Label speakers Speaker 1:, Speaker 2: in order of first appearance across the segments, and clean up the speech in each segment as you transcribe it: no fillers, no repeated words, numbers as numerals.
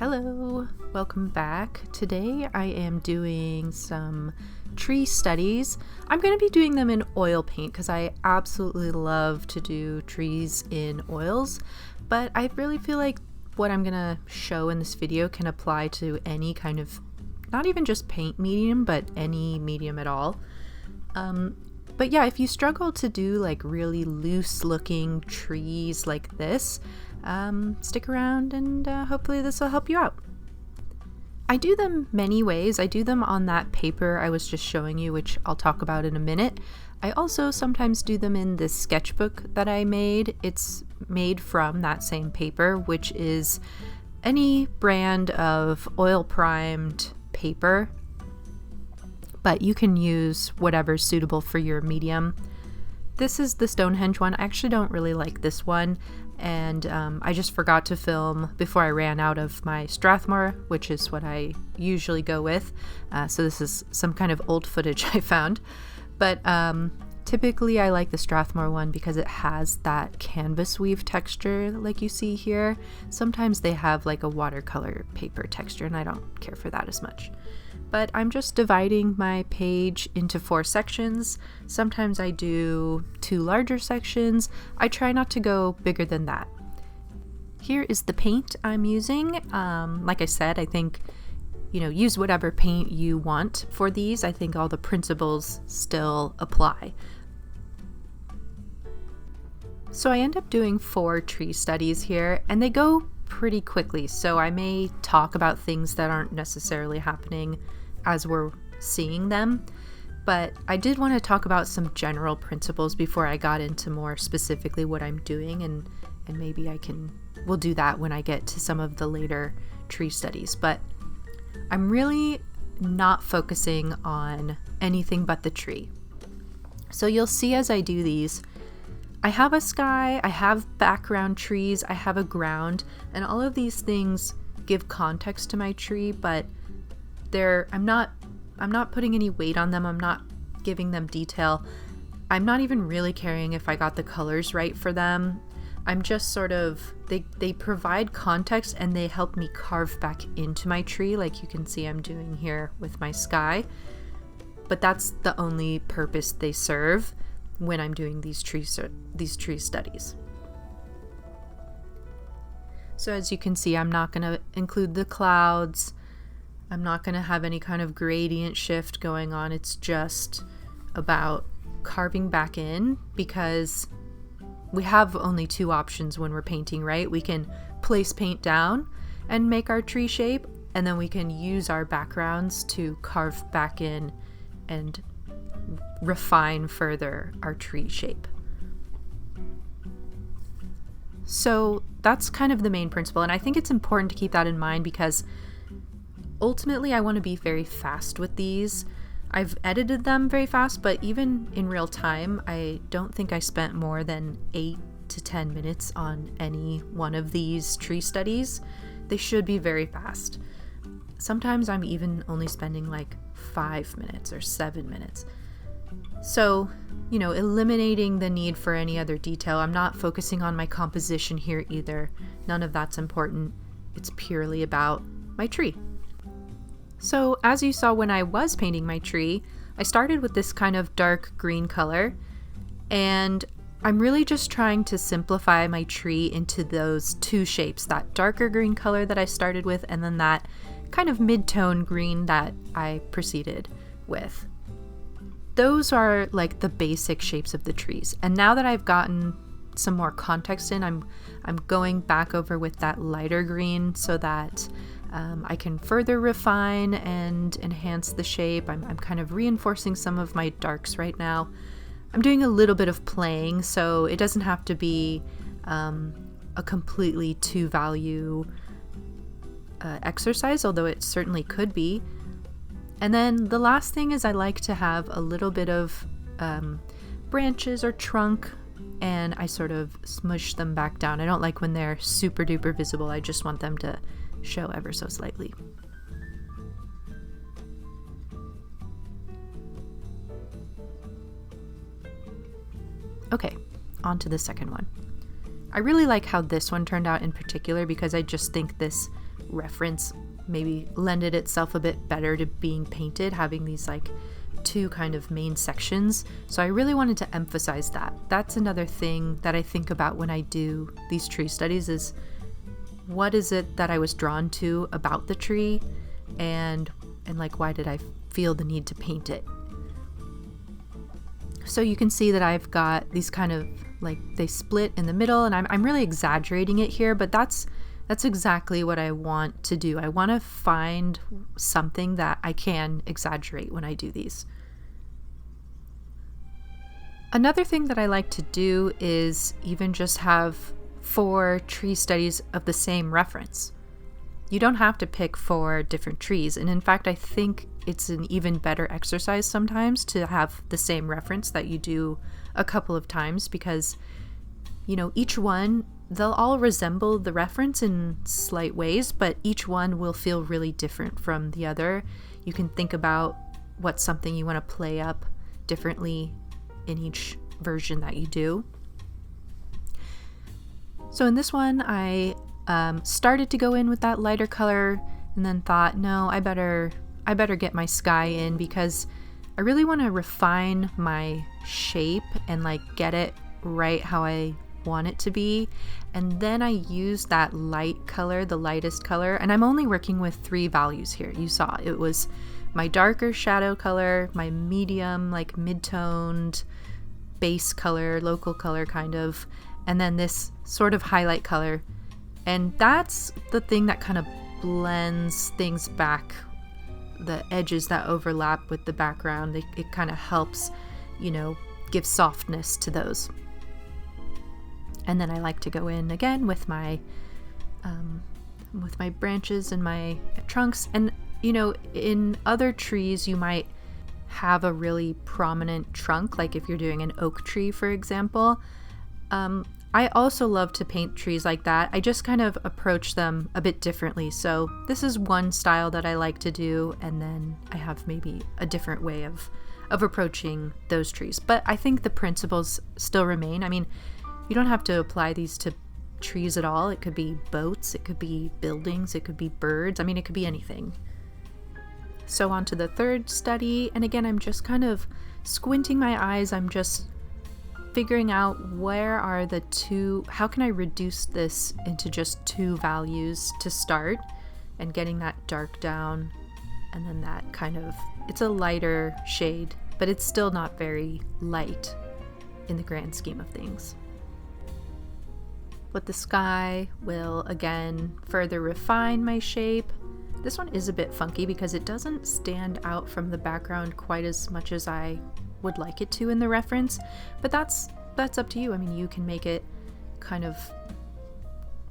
Speaker 1: Hello, welcome back. Today I am doing some tree studies. I'm going to be doing them in oil paint because I absolutely love to do trees in oils, but I really feel like what I'm going to show in this video can apply to any kind of, not even just paint medium, but any medium at all. But yeah, if you struggle to do like really loose looking trees like this, stick around and hopefully this will help you out. I do them many ways. I do them on that paper I was just showing you, which I'll talk about in a minute. I also sometimes do them in this sketchbook that I made. It's made from that same paper, which is any brand of oil primed paper, but you can use whatever's suitable for your medium. This is the Stonehenge one. I actually don't really like this one, and I just forgot to film before I ran out of my Strathmore, which is what I usually go with. So this is some kind of old footage I found. But typically I like the Strathmore one because it has that canvas weave texture like you see here. Sometimes they have like a watercolor paper texture, and I don't care for that as much. But I'm just dividing my page into 4 sections. Sometimes I do 2 larger sections. I try not to go bigger than that. Here is the paint I'm using. Like I said, I think, use whatever paint you want for these. I think all the principles still apply. So I end up doing 4 tree studies here, and they go pretty quickly. So I may talk about things that aren't necessarily happening as we're seeing them, but I did want to talk about some general principles before I got into more specifically what I'm doing, and maybe we'll do that when I get to some of the later tree studies. But I'm really not focusing on anything but the tree. So you'll see as I do these, I have a sky, I have background trees, I have a ground, and all of these things give context to my tree, but I'm not putting any weight on them. I'm not giving them detail. I'm not even really caring if I got the colors right for them. I'm just sort of, they provide context and they help me carve back into my tree, like you can see I'm doing here with my sky. But that's the only purpose they serve when I'm doing these tree studies. So as you can see, I'm not going to include the clouds. I'm not going to have any kind of gradient shift going on. It's just about carving back in, because we have only 2 options when we're painting, right? We can place paint down and make our tree shape, and then we can use our backgrounds to carve back in and refine further our tree shape. So that's kind of the main principle, and I think it's important to keep that in mind because ultimately, I want to be very fast with these. I've edited them very fast, but even in real time, I don't think I spent more than 8 to 10 minutes on any one of these tree studies. They should be very fast. Sometimes I'm even only spending like 5 minutes or 7 minutes. So, eliminating the need for any other detail. I'm not focusing on my composition here either. None of that's important. It's purely about my tree. So as you saw when I was painting my tree, I started with this kind of dark green color, and I'm really just trying to simplify my tree into those 2 shapes, that darker green color that I started with, and then that kind of mid-tone green that I proceeded with. Those are like the basic shapes of the trees. And now that I've gotten some more context in, I'm going back over with that lighter green so that I can further refine and enhance the shape. I'm kind of reinforcing some of my darks right now. I'm doing a little bit of playing, so it doesn't have to be a completely 2-value exercise, although it certainly could be. And then the last thing is I like to have a little bit of branches or trunk, and I sort of smush them back down. I don't like when they're super duper visible. I just want them to show ever so slightly. Okay, on to the second one. I really like how this one turned out in particular because I just think this reference maybe lended itself a bit better to being painted, having these like two kind of main sections. So I really wanted to emphasize that. That's another thing that I think about when I do these tree studies is what is it that I was drawn to about the tree, and like why did I feel the need to paint it. So you can see that I've got these kind of like they split in the middle, and I'm really exaggerating it here, but that's exactly what I want to do. I want to find something that I can exaggerate when I do these. Another thing that I like to do is even just have 4 tree studies of the same reference. You don't have to pick 4 different trees, and in fact I think it's an even better exercise sometimes to have the same reference that you do a couple of times, because each one, they'll all resemble the reference in slight ways, but each one will feel really different from the other. You can think about what's something you want to play up differently in each version that you do. So in this one, I started to go in with that lighter color and then thought, no, I better get my sky in, because I really want to refine my shape and like get it right how I want it to be. And then I use that light color, the lightest color, and I'm only working with 3 values here. You saw it was my darker shadow color, my medium, like mid-toned base color, local color kind of, and then this sort of highlight color. And that's the thing that kind of blends things back, the edges that overlap with the background. It kind of helps, give softness to those. And then I like to go in again with my branches and my trunks. And in other trees you might have a really prominent trunk, like if you're doing an oak tree, for example. I also love to paint trees like that. I just kind of approach them a bit differently. So this is one style that I like to do, and then I have maybe a different way of approaching those trees. But I think the principles still remain. I mean, you don't have to apply these to trees at all. It could be boats, it could be buildings, it could be birds. I mean, it could be anything. So on to the third study, and again, I'm just kind of squinting my eyes. I'm just figuring out how can I reduce this into just 2 values to start, and getting that dark down, and then that kind of, it's a lighter shade, but it's still not very light in the grand scheme of things. But the sky will again further refine my shape. This one is a bit funky because it doesn't stand out from the background quite as much as I would like it to in the reference, but that's up to you. I mean, you can make it kind of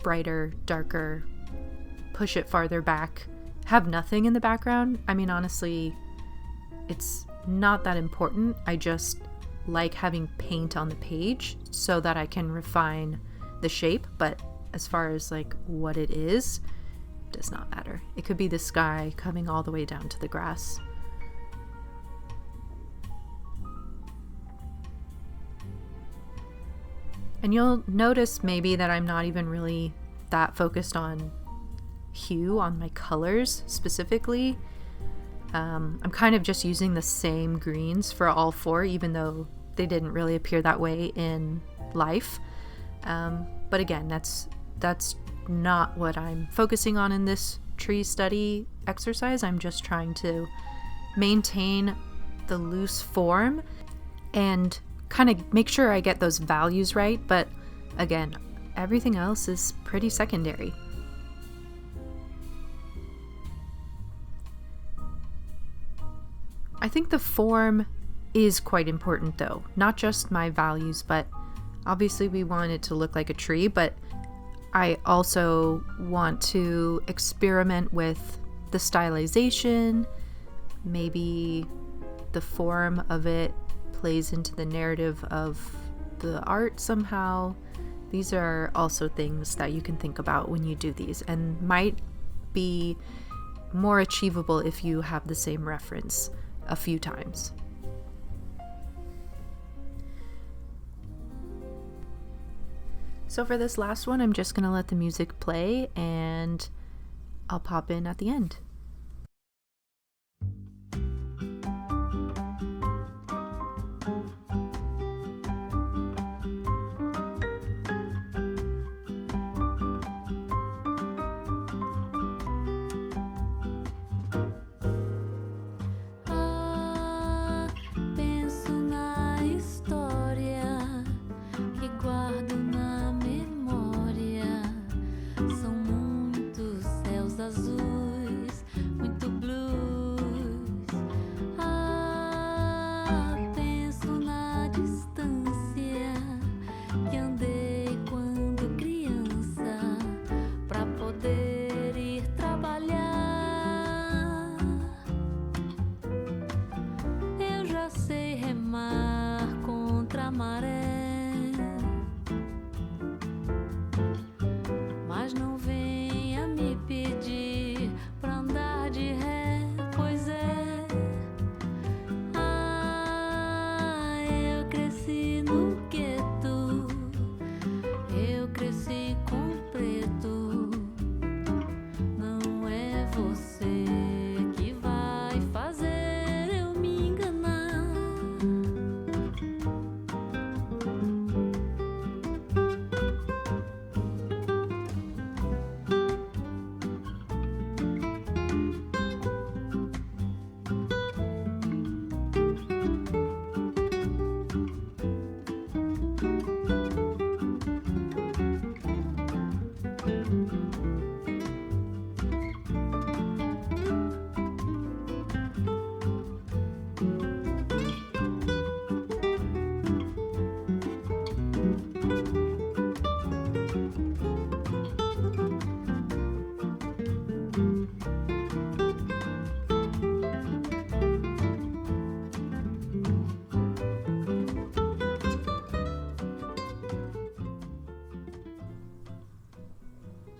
Speaker 1: brighter, darker, push it farther back, have nothing in the background. I mean, honestly, it's not that important. I just like having paint on the page so that I can refine the shape, but as far as like what it is, does not matter. It could be the sky coming all the way down to the grass. And you'll notice maybe that I'm not even really that focused on hue, on my colors specifically. I'm kind of just using the same greens for all 4, even though they didn't really appear that way in life. But again, that's not what I'm focusing on in this tree study exercise. I'm just trying to maintain the loose form and kind of make sure I get those values right. But again, everything else is pretty secondary. I think the form is quite important though, not just my values, but obviously we want it to look like a tree, but I also want to experiment with the stylization. Maybe the form of it plays into the narrative of the art somehow. These are also things that you can think about when you do these, and might be more achievable if you have the same reference a few times. So for this last one, I'm just going to let the music play, and I'll pop in at the end.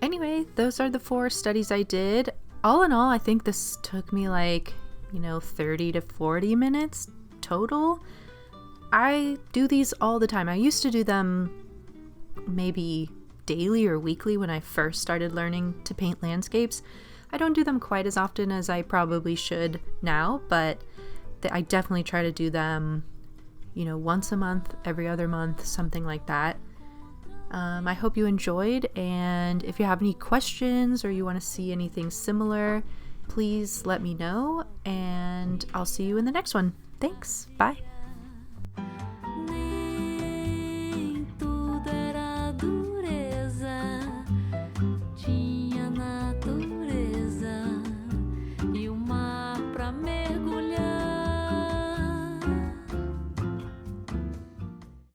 Speaker 1: Anyway, those are the 4 studies I did. All in all, I think this took me 30 to 40 minutes total. I do these all the time. I used to do them maybe daily or weekly when I first started learning to paint landscapes. I don't do them quite as often as I probably should now, but I definitely try to do them, once a month, every other month, something like that. I hope you enjoyed, and if you have any questions or you want to see anything similar, please let me know, and I'll see you in the next one. Thanks. Bye.